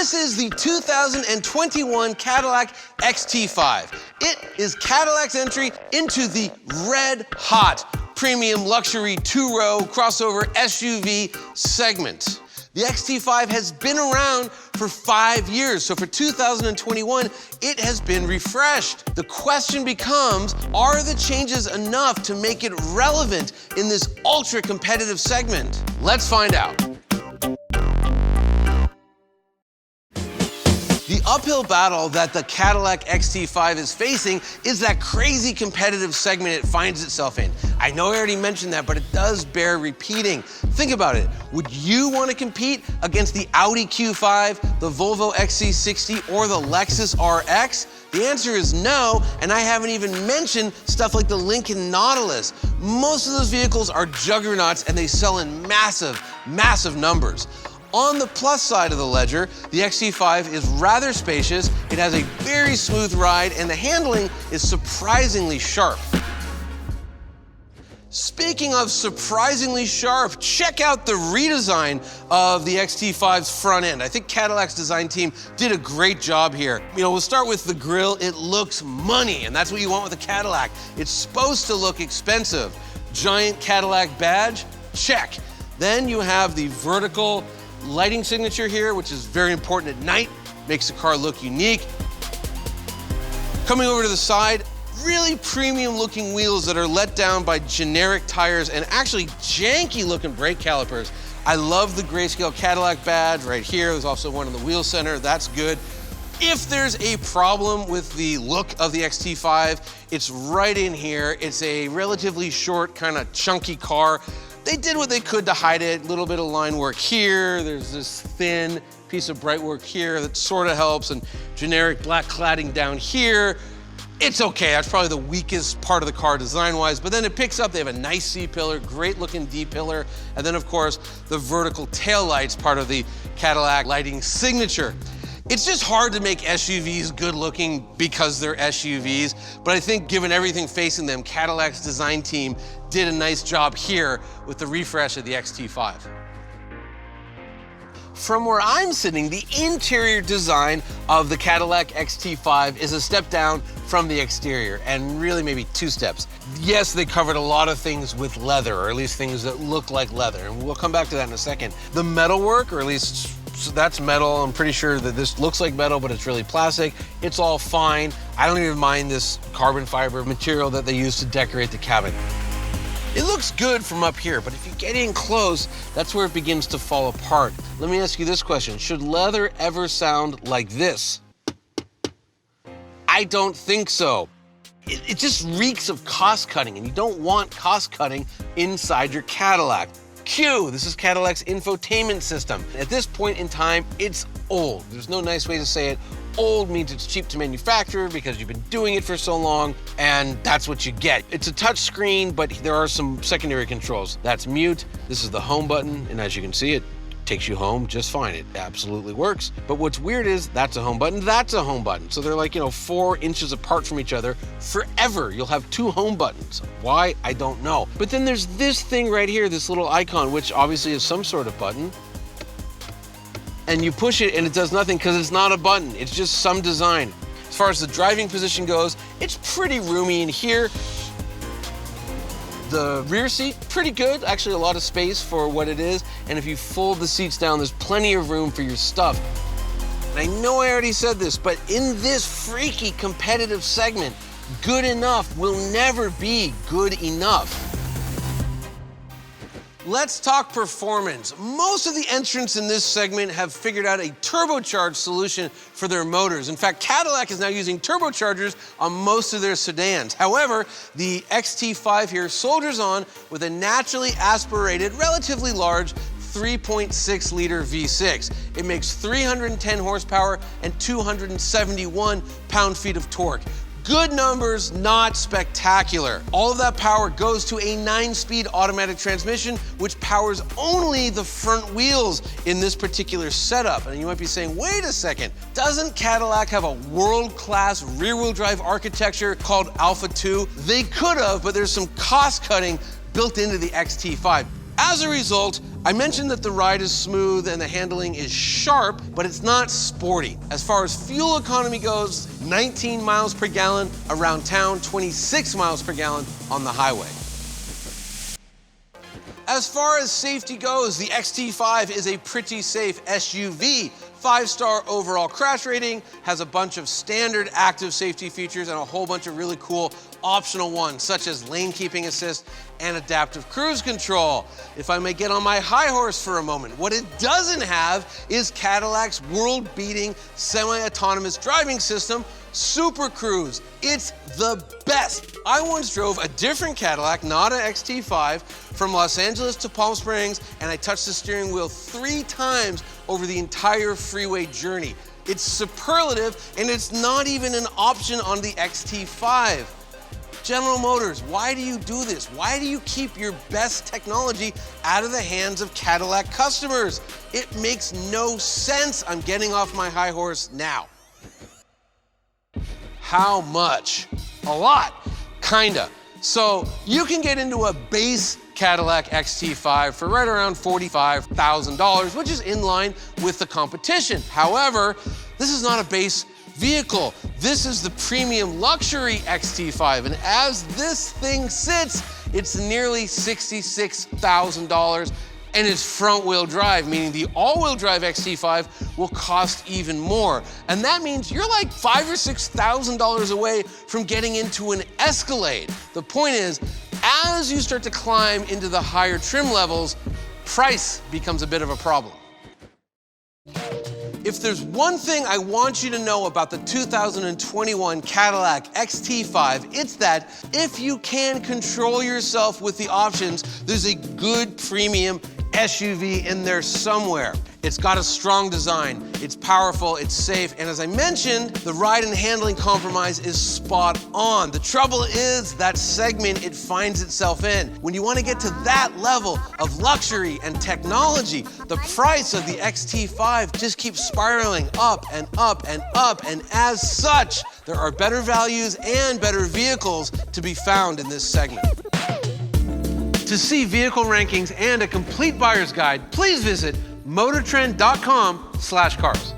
This is the 2021 Cadillac XT5. It is Cadillac's entry into the red-hot premium luxury two-row crossover SUV segment. The XT5 has been around for 5 years, so for 2021, it has been refreshed. The question becomes, are the changes enough to make it relevant in this ultra-competitive segment? Let's find out. The uphill battle that the Cadillac XT5 is facing is that crazy competitive segment it finds itself in. I know I already mentioned that, but it does bear repeating. Think about it. Would you want to compete against the Audi Q5, the Volvo XC60, or the Lexus RX? The answer is no, and I haven't even mentioned stuff like the Lincoln Nautilus. Most of those vehicles are juggernauts and they sell in massive, massive numbers. On the plus side of the ledger, the XT5 is rather spacious, it has a very smooth ride, and the handling is surprisingly sharp. Speaking of surprisingly sharp, check out the redesign of the XT5's front end. I think Cadillac's design team did a great job here. We'll start with the grille. It looks money, and that's what you want with a Cadillac. It's supposed to look expensive. Giant Cadillac badge, check. Then you have the vertical lighting signature here, which is very important at night, makes the car look unique. Coming over to the side, really premium looking wheels that are let down by generic tires and actually janky looking brake calipers. I love the grayscale Cadillac badge right here. There's also one in the wheel center, that's good. If there's a problem with the look of the XT5, it's right in here. It's a relatively short, kind of chunky car. They did what they could to hide it. A little bit of line work here. There's this thin piece of bright work here that sort of helps, and generic black cladding down here. It's okay, that's probably the weakest part of the car design-wise, but then it picks up. They have a nice C-pillar, great looking D-pillar, and then of course, the vertical taillights, part of the Cadillac lighting signature. It's just hard to make SUVs good looking because they're SUVs, but I think given everything facing them, Cadillac's design team did a nice job here with the refresh of the XT5. From where I'm sitting, the interior design of the Cadillac XT5 is a step down from the exterior, and really maybe 2 steps. Yes, they covered a lot of things with leather, or at least things that look like leather, and we'll come back to that in a second. The metalwork, or at least that's metal. I'm pretty sure that this looks like metal, but it's really plastic. It's all fine. I don't even mind this carbon fiber material that they use to decorate the cabin. It looks good from up here, but if you get in close, that's where it begins to fall apart. Let me ask you this question. Should leather ever sound like this? I don't think so. It just reeks of cost cutting, and you don't want cost cutting inside your Cadillac. Q, this is Cadillac's infotainment system. At this point in time, it's old. There's no nice way to say it. Old means it's cheap to manufacture because you've been doing it for so long, and that's what you get. It's a touch screen, but there are some secondary controls. That's mute, this is the home button, and as you can see, it takes you home just fine. It absolutely works. But what's weird is that's a home button, that's a home button. So they're like, 4 inches apart from each other forever. You'll have 2 home buttons. Why? I don't know. But then there's this thing right here, this little icon, which obviously is some sort of button. And you push it and it does nothing because it's not a button. It's just some design. As far as the driving position goes, it's pretty roomy in here. The rear seat, pretty good. Actually, a lot of space for what it is. And if you fold the seats down, there's plenty of room for your stuff. And I know I already said this, but in this freaky competitive segment, good enough will never be good enough. Let's talk performance. Most of the entrants in this segment have figured out a turbocharged solution for their motors. In fact, Cadillac is now using turbochargers on most of their sedans. However, the XT5 here soldiers on with a naturally aspirated, relatively large 3.6 liter V6. It makes 310 horsepower and 271 pound-feet of torque. Good numbers, not spectacular. All of that power goes to a 9-speed automatic transmission, which powers only the front wheels in this particular setup. And you might be saying, wait a second, doesn't Cadillac have a world-class rear-wheel drive architecture called Alpha 2? They could have, but there's some cost cutting built into the XT5. As a result, I mentioned that the ride is smooth and the handling is sharp, but it's not sporty. As far as fuel economy goes, 19 miles per gallon around town, 26 miles per gallon on the highway. As far as safety goes, the XT5 is a pretty safe SUV. 5-star overall crash rating, has a bunch of standard active safety features and a whole bunch of really cool optional ones, such as lane keeping assist and adaptive cruise control. If I may get on my high horse for a moment, what it doesn't have is Cadillac's world-beating semi-autonomous driving system, Super Cruise. It's the best. I once drove a different Cadillac, not an XT5, from Los Angeles to Palm Springs, and I touched the steering wheel 3 times over the entire freeway journey. It's superlative, and it's not even an option on the XT5. General Motors, why do you do this? Why do you keep your best technology out of the hands of Cadillac customers? It makes no sense. I'm getting off my high horse now. How much? A lot, kinda. So you can get into a base Cadillac XT5 for right around $45,000, which is in line with the competition. However, this is not a base vehicle. This is the premium luxury XT5, and as this thing sits, it's nearly $66,000, and it's front-wheel drive, meaning the all-wheel drive XT5 will cost even more. And that means you're like $5,000 or $6,000 away from getting into an Escalade. The point is, as you start to climb into the higher trim levels, price becomes a bit of a problem. If there's one thing I want you to know about the 2021 Cadillac XT5, it's that if you can control yourself with the options, there's a good premium SUV in there somewhere. It's got a strong design, it's powerful, it's safe, and as I mentioned, the ride and handling compromise is spot on. The trouble is that segment it finds itself in. When you want to get to that level of luxury and technology, the price of the XT5 just keeps spiraling up and up and up, and as such, there are better values and better vehicles to be found in this segment. To see vehicle rankings and a complete buyer's guide, please visit MotorTrend.com/cars.